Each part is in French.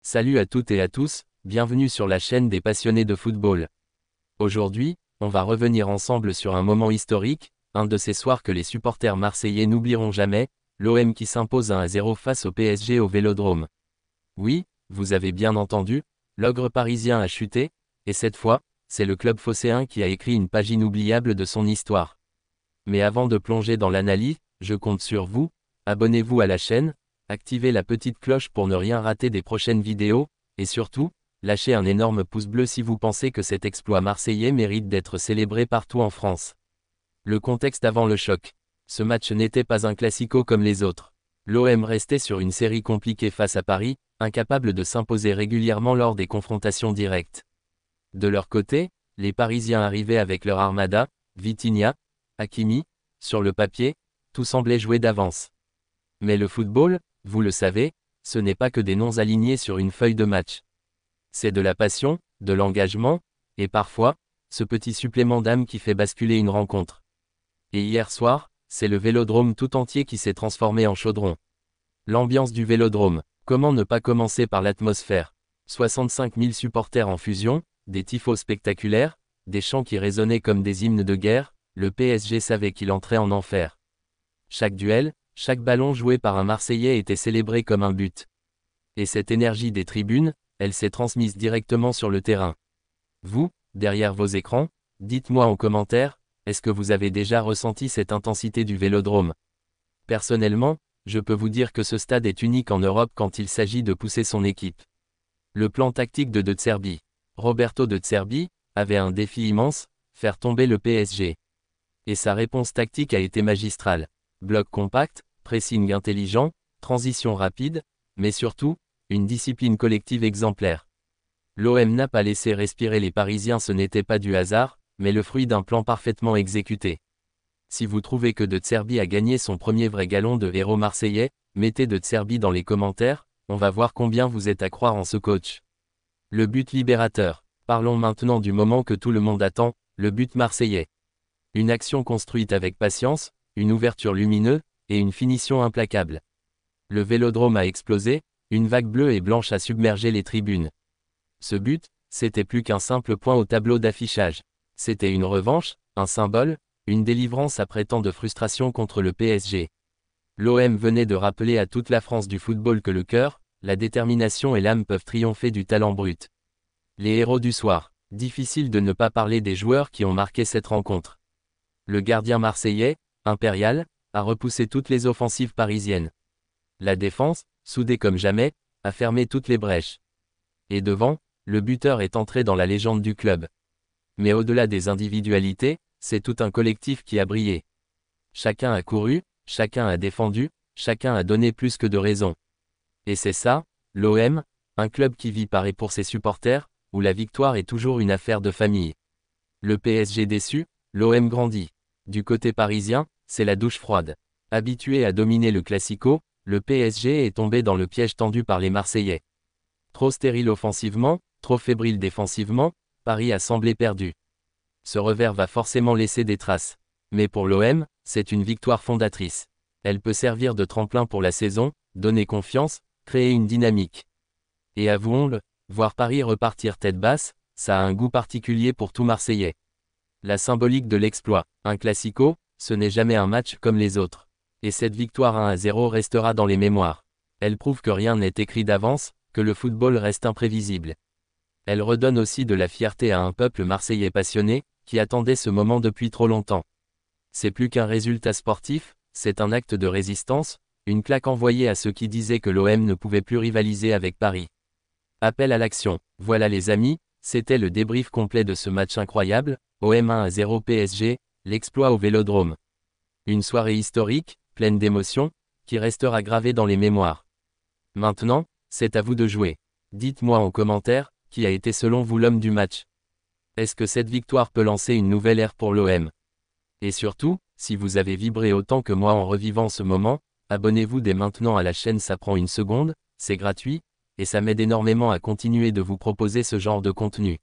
Salut à toutes et à tous, bienvenue sur la chaîne des passionnés de football. Aujourd'hui, on va revenir ensemble sur un moment historique, un de ces soirs que les supporters marseillais n'oublieront jamais, l'OM qui s'impose 1-0 face au PSG au Vélodrome. Oui, vous avez bien entendu, l'ogre parisien a chuté, et cette fois, c'est le club phocéen qui a écrit une page inoubliable de son histoire. Mais avant de plonger dans l'analyse, je compte sur vous, abonnez-vous à la chaîne, activez la petite cloche pour ne rien rater des prochaines vidéos, et surtout, lâchez un énorme pouce bleu si vous pensez que cet exploit marseillais mérite d'être célébré partout en France. Le contexte avant le choc. Ce match n'était pas un classico comme les autres. L'OM restait sur une série compliquée face à Paris, incapable de s'imposer régulièrement lors des confrontations directes. De leur côté, les Parisiens arrivaient avec leur armada, Vitinha, Hakimi, sur le papier, tout semblait jouer d'avance. Mais le football, vous le savez, ce n'est pas que des noms alignés sur une feuille de match. C'est de la passion, de l'engagement, et parfois, ce petit supplément d'âme qui fait basculer une rencontre. Et hier soir, c'est le Vélodrome tout entier qui s'est transformé en chaudron. L'ambiance du Vélodrome, comment ne pas commencer par l'atmosphère? 65 000 supporters en fusion, des tifos spectaculaires, des chants qui résonnaient comme des hymnes de guerre, le PSG savait qu'il entrait en enfer. Chaque duel, chaque ballon joué par un Marseillais était célébré comme un but. Et cette énergie des tribunes, elle s'est transmise directement sur le terrain. Vous, derrière vos écrans, dites-moi en commentaire, est-ce que vous avez déjà ressenti cette intensité du Vélodrome? Personnellement, je peux vous dire que ce stade est unique en Europe quand il s'agit de pousser son équipe. Le plan tactique de Zerbi. Roberto De Zerbi avait un défi immense, faire tomber le PSG. Et sa réponse tactique a été magistrale. Bloc compact, pressing intelligent, transition rapide, mais surtout, une discipline collective exemplaire. L'OM n'a pas laissé respirer les Parisiens, ce n'était pas du hasard, mais le fruit d'un plan parfaitement exécuté. Si vous trouvez que De Zerbi a gagné son premier vrai galon de héros marseillais, mettez De Zerbi dans les commentaires, on va voir combien vous êtes à croire en ce coach. Le but libérateur. Parlons maintenant du moment que tout le monde attend, le but marseillais. Une action construite avec patience, une ouverture lumineuse, et une finition implacable. Le Vélodrome a explosé, une vague bleue et blanche a submergé les tribunes. Ce but, c'était plus qu'un simple point au tableau d'affichage. C'était une revanche, un symbole, une délivrance après tant de frustration contre le PSG. L'OM venait de rappeler à toute la France du football que le cœur, la détermination et l'âme peuvent triompher du talent brut. Les héros du soir. Difficile de ne pas parler des joueurs qui ont marqué cette rencontre. Le gardien marseillais, impérial, a repoussé toutes les offensives parisiennes. La défense, soudée comme jamais, a fermé toutes les brèches. Et devant, le buteur est entré dans la légende du club. Mais au-delà des individualités, c'est tout un collectif qui a brillé. Chacun a couru, chacun a défendu, chacun a donné plus que de raison. Et c'est ça, l'OM, un club qui vit par et pour ses supporters, où la victoire est toujours une affaire de famille. Le PSG déçu, l'OM grandit. Du côté parisien, c'est la douche froide. Habitué à dominer le classico, le PSG est tombé dans le piège tendu par les Marseillais. Trop stérile offensivement, trop fébrile défensivement, Paris a semblé perdu. Ce revers va forcément laisser des traces. Mais pour l'OM, c'est une victoire fondatrice. Elle peut servir de tremplin pour la saison, donner confiance, créer une dynamique. Et avouons-le, voir Paris repartir tête basse, ça a un goût particulier pour tout Marseillais. La symbolique de l'exploit, un classico, ce n'est jamais un match comme les autres. Et cette victoire 1-0 restera dans les mémoires. Elle prouve que rien n'est écrit d'avance, que le football reste imprévisible. Elle redonne aussi de la fierté à un peuple marseillais passionné, qui attendait ce moment depuis trop longtemps. C'est plus qu'un résultat sportif, c'est un acte de résistance, une claque envoyée à ceux qui disaient que l'OM ne pouvait plus rivaliser avec Paris. Appel à l'action. Voilà les amis, c'était le débrief complet de ce match incroyable, OM 1-0 PSG, l'exploit au Vélodrome. Une soirée historique, pleine d'émotions, qui restera gravée dans les mémoires. Maintenant, c'est à vous de jouer. Dites-moi en commentaire, qui a été selon vous l'homme du match. Est-ce que cette victoire peut lancer une nouvelle ère pour l'OM? Et surtout, si vous avez vibré autant que moi en revivant ce moment, abonnez-vous dès maintenant à la chaîne, ça prend une seconde, c'est gratuit, et ça m'aide énormément à continuer de vous proposer ce genre de contenu.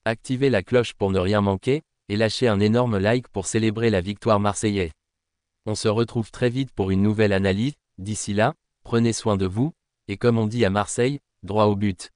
Activez la cloche pour ne rien manquer, et lâchez un énorme like pour célébrer la victoire marseillaise. On se retrouve très vite pour une nouvelle analyse, d'ici là, prenez soin de vous, et comme on dit à Marseille, droit au but.